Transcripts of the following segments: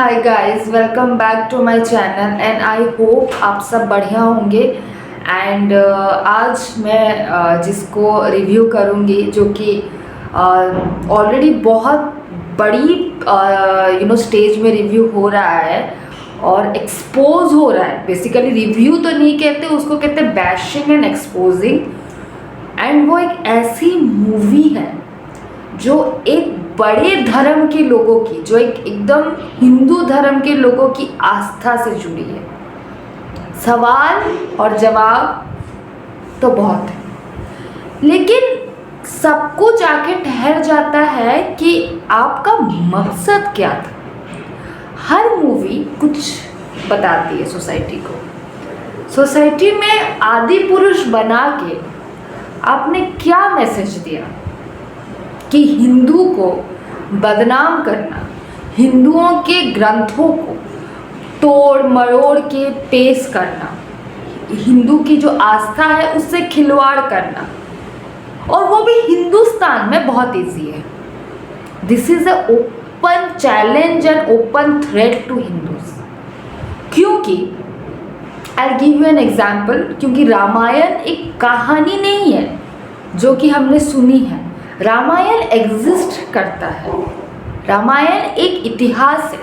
Hi guys, welcome back to my channel and I hope आप सब बढ़िया होंगे। एंड आज मैं जिसको रिव्यू करूँगी जो कि ऑलरेडी बहुत बड़ी स्टेज में रिव्यू हो रहा है और एक्सपोज हो रहा है। बेसिकली रिव्यू तो नहीं कहते उसको, कहते बैशिंग एंड एक्सपोजिंग। एंड वो एक ऐसी मूवी है जो एक बड़े धर्म के लोगों की, जो एक एकदम हिंदू धर्म के लोगों की आस्था से जुड़ी है। सवाल और जवाब तो बहुत है, लेकिन सब कुछ आके ठहर जाता है कि आपका मकसद क्या था। हर मूवी कुछ बताती है सोसाइटी को। सोसाइटी में आदि पुरुष बना के आपने क्या मैसेज दिया कि हिंदू को बदनाम करना, हिंदुओं के ग्रंथों को तोड़ मरोड़ के पेश करना, हिंदू की जो आस्था है उससे खिलवाड़ करना, और वो भी हिंदुस्तान में बहुत इजी है। This is a open challenge and open threat to Hindus. क्योंकि I give you an example, क्योंकि रामायण एक कहानी नहीं है जो कि हमने सुनी है। रामायण एग्जिस्ट करता है। रामायण एक इतिहास है,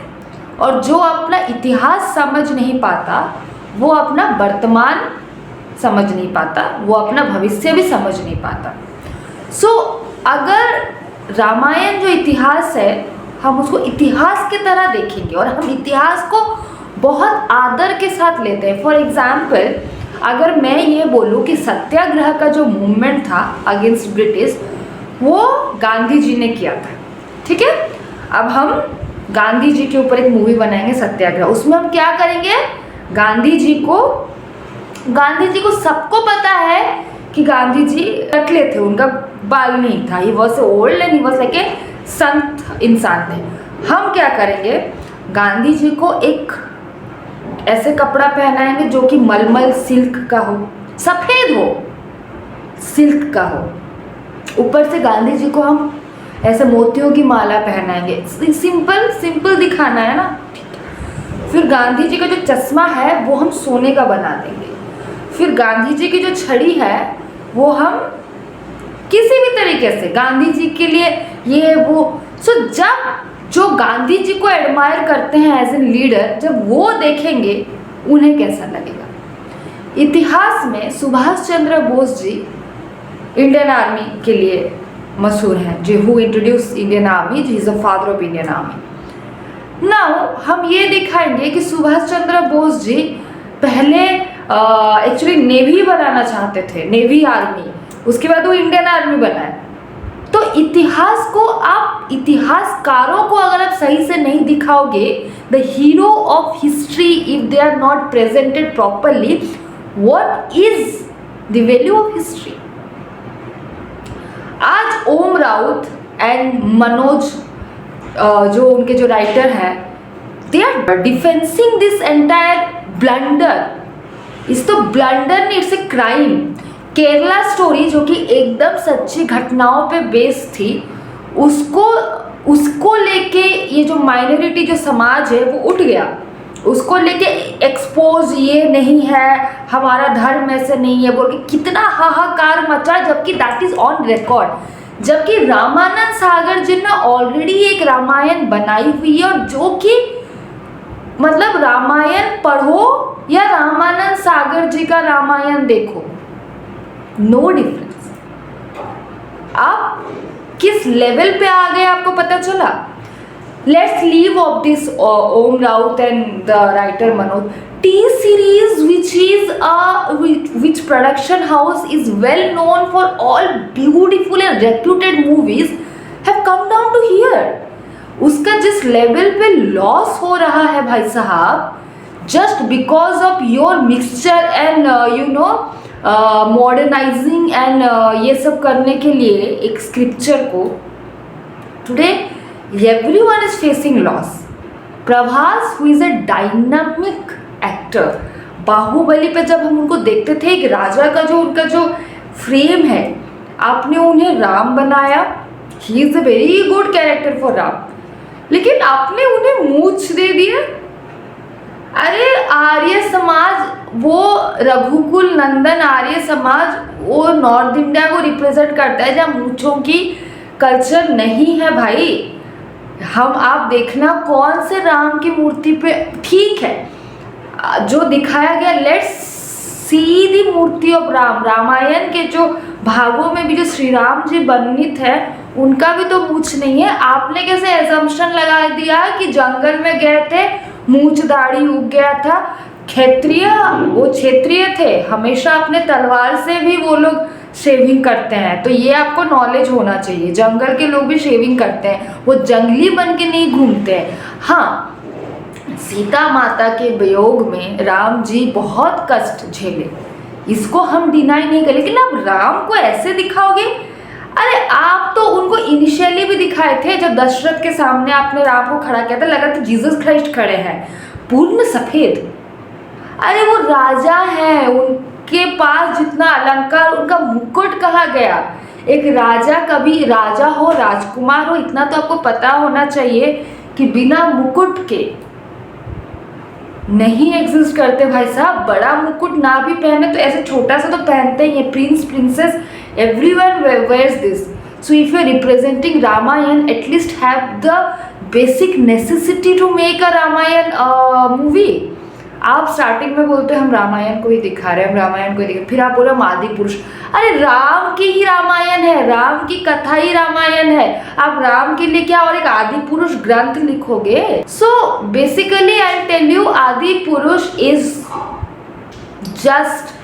और जो अपना इतिहास समझ नहीं पाता वो अपना वर्तमान समझ नहीं पाता, वो अपना भविष्य भी समझ नहीं पाता। अगर रामायण जो इतिहास है हम उसको इतिहास की तरह देखेंगे और हम इतिहास को बहुत आदर के साथ लेते हैं। फॉर एग्जाम्पल, अगर मैं ये बोलूँ कि सत्याग्रह का जो मूवमेंट था अगेंस्ट ब्रिटिश, वो गांधी जी ने किया था, ठीक है। अब हम गांधी जी के ऊपर एक मूवी बनाएंगे सत्याग्रह। उसमें हम क्या करेंगे, गांधी जी को सबको पता है कि गांधी जी टकले थे, उनका बाल नहीं था, he was old and he was like a संत इंसान थे। हम क्या करेंगे, गांधी जी को एक ऐसे कपड़ा पहनाएंगे जो कि मलमल सिल्क का हो, सफ़ेद हो, सिल्क का हो। ऊपर से गांधी जी को हम ऐसे मोतियों की माला पहनाएंगे। सिंपल दिखाना है ना। फिर गांधी जी का जो चश्मा है वो हम सोने का बना देंगे। फिर गांधी जी की जो छड़ी है वो हम किसी भी तरीके से गांधी जी के लिए ये वो जब जो गांधी जी को एडमायर करते हैं एज एन लीडर, जब वो देखेंगे उन्हें कैसा लगेगा। इतिहास में सुभाष चंद्र बोस जी इंडियन आर्मी के लिए मशहूर हैं, जो who introduce Indian army, he is the father of Indian army. Now हम ये दिखाएंगे कि सुभाष चंद्र बोस जी पहले एक्चुअली नेवी बनाना चाहते थे, नेवी आर्मी, उसके बाद वो इंडियन आर्मी बनाए। तो इतिहास को आप, इतिहासकारों को अगर आप सही से नहीं दिखाओगे, the hero of history, if they are not presented properly, what is the value of history. आज ओम राउत एंड मनोज जो उनके जो राइटर हैं, they are defencing this entire blunder. इस तो ब्लंडर नहीं, it's a crime. Kerala Story जो कि एकदम सच्ची घटनाओं पे बेस्ड थी, उसको लेके ये जो माइनॉरिटी जो समाज है वो उठ गया, उसको लेके एक्सपोज, ये नहीं है हमारा धर्म ऐसे नहीं है बोल के कितना हाहाकार मचा, जबकि दैट इज ऑन रिकॉर्ड। जबकि रामानंद सागर जी ने ऑलरेडी एक रामायण बनाई हुई है, और जो कि मतलब रामायण पढ़ो या रामानंद सागर जी का रामायण देखो, नो डिफरेंस। आप किस लेवल पे आ गए आपको पता चला। Let's leave off this Om Raut and the writer Manoj. T-Series, which production house is well known for all beautiful and reputed movies, have come down to here. उसका जिस level पे लॉस हो रहा है भाई साहब, just because of your mixture and modernising and ये सब करने के लिए एक स्क्रिप्चर को, today everyone is facing loss. Prabhas who is a dynamic actor, Baahubali पे जब हम उनको देखते थे, एक राजा का जो उनका जो फ्रेम है, आपने उन्हें राम बनाया, he is a very good character for Ram. लेकिन आपने उन्हें मूछ दे दिया। अरे आर्य समाज, वो रघुकुल नंदन आर्य समाज, वो नॉर्थ इंडिया को रिप्रेजेंट करता है जहाँ मूछों की कल्चर नहीं है भाई। हम आप देखना कौन से राम की मूर्ति पे, ठीक है जो दिखाया गया, let's see the murti of Ram. Ramayan के जो भागों में भी जो श्री राम जी वर्णित है उनका भी तो मूछ नहीं है। आपने कैसे एजम्पशन लगा दिया कि जंगल में गए थे, मूछ दाढ़ी उग गया था। क्षेत्रीय, वो क्षेत्रीय थे, हमेशा अपने तलवार से भी वो लोग शेविंग करते हैं, तो ये आपको नॉलेज होना चाहिए। जंगल के लोग भी शेविंग करते हैं, वो जंगली बन के नहीं घूमते हैं। हाँ, सीता माता के वियोग में राम जी बहुत कष्ट झेले, इसको हम डिनाई नहीं करें, लेकिन आप राम को ऐसे दिखाओगे। अरे आप तो उनको इनिशियली भी दिखाए थे, जब दशरथ के सामने आपने राम को खड़ा किया था, लगा था जीसस क्राइस्ट खड़े हैं, पूर्ण सफेद। अरे वो राजा है, उनके पास जितना अलंकार, उनका मुकुट कहाँ गया। एक राजा, कभी राजा हो राजकुमार हो, इतना तो आपको पता होना चाहिए कि बिना मुकुट के नहीं एग्जिस्ट करते भाई साहब। बड़ा मुकुट ना भी पहने तो ऐसे छोटा सा तो पहनते ही है। Prince princess everyone wears this. So if you are representing Ramayana, at least have the basic necessity to make a Ramayana movie. आप स्टार्टिंग में बोलते हैं हम रामायण को ही दिखा रहे हैं, हम रामायण को ही दिखा, फिर आप बोलो हम आदि पुरुष। अरे राम की ही रामायण है, राम की कथा ही रामायण है, आप राम के लिए क्या और एक आदि पुरुष ग्रंथ लिखोगे। So basically I tell you, Adipurush is just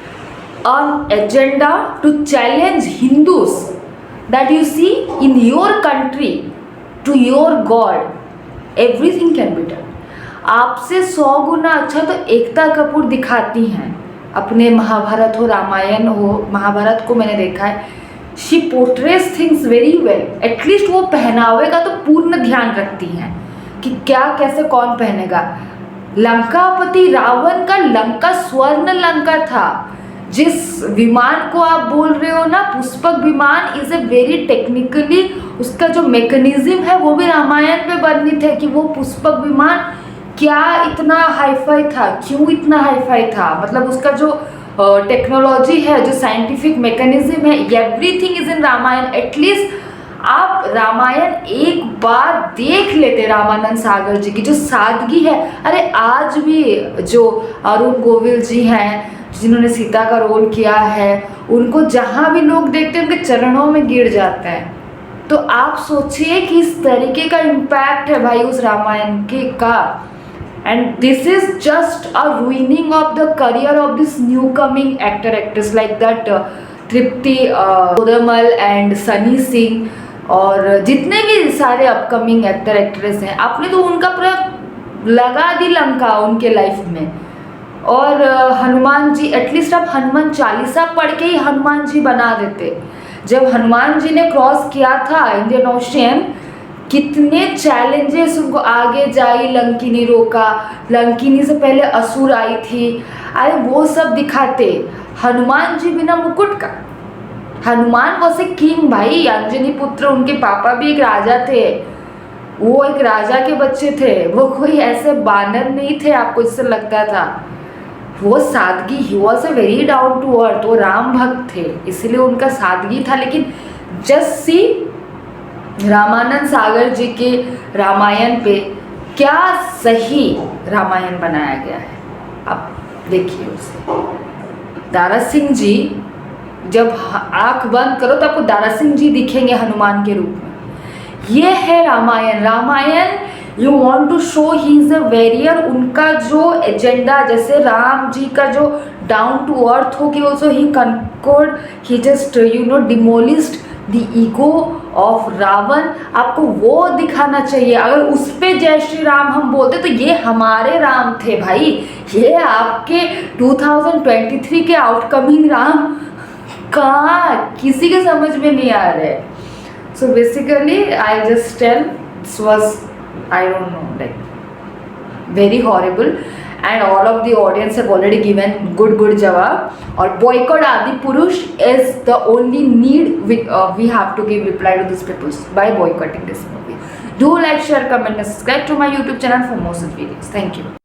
an agenda to challenge Hindus that you see in your country to your God. Everything can be done. आपसे 100 गुना अच्छा तो एकता कपूर दिखाती हैं अपने महाभारत हो रामायण हो। महाभारत को मैंने देखा है, she पोर्ट्रेस things very well. At least वो पहनावे का तो पूर्ण ध्यान रखती हैं कि क्या कैसे कौन पहनेगा। लंकापति रावण का लंका स्वर्ण लंका था। जिस विमान को आप बोल रहे हो ना, पुष्पक विमान, इज ए वेरी टेक्निकली, उसका जो मैकेनिज्म है वो भी रामायण में वर्णित है कि वो पुष्पक विमान क्या इतना हाईफाई था, क्यों इतना हाईफाई था, मतलब उसका जो टेक्नोलॉजी है, जो साइंटिफिक मैकेनिज्म है, everything is in Ramayana. At least आप रामायण एक बार देख लेते, रामानंद सागर जी की जो सादगी है। अरे आज भी जो अरुण गोविल जी हैं जिन्होंने सीता का रोल किया है, उनको जहाँ भी लोग देखते हैं उनके चरणों में गिर जाते हैं। तो आप सोचिए कि इस तरीके का इम्पैक्ट है भाई उस रामायण के का। And this is just a ruining of the career of this new coming actor actress like that Tripti Todamal and Sunny Singh और जितने भी सारे अपकमिंग एक्टर एक्ट्रेस हैं, आपने तो उनका पूरा लगा दी लंका उनके लाइफ में। और हनुमान जी, एटलीस्ट आप हनुमान चालीसा पढ़ के ही हनुमान जी बना देते। जब हनुमान जी ने क्रॉस किया था इंडियन ओशियन, कितने चैलेंजेस उनको, आगे जाई लंकिनी रोका, लंकिनी से पहले असुर आई थी, अरे वो सब दिखाते। हनुमान जी बिना मुकुट का, हनुमान वॉज ए किंग भाई, अंजनी पुत्र, उनके पापा भी एक राजा थे, वो एक राजा के बच्चे थे, वो कोई ऐसे बानर नहीं थे आपको जिससे लगता था। वो सादगी, ही was a very down to earth, वो राम भक्त थे इसलिए उनका सादगी था। लेकिन जस्ट सी रामानंद सागर जी के रामायण पे क्या सही रामायण बनाया गया है, आप देखिए उसे। दारा सिंह जी, जब आंख बंद करो तो आपको दारा सिंह जी दिखेंगे हनुमान के रूप में। ये है Ramayana. Ramayana you want to show he is a warrior, उनका जो एजेंडा, जैसे राम जी का जो डाउन टू अर्थ हो कि also he conquered, he just demolished the ego of Ravana, आपको वो दिखाना चाहिए। अगर उस पे जय श्री राम हम बोलते तो ये हमारे राम थे भाई, ये आपके 2023 के आउटकमिंग राम कहाँ किसी के समझ में नहीं आ रहे। So basically I just tell this was, I don't know, like very horrible, and all of the audience have already given good jawab. Or boycott Adi Purush is the only need we have to give reply to these people by boycotting this movie. Do like, share, comment and subscribe to my YouTube channel for more such videos. Thank you.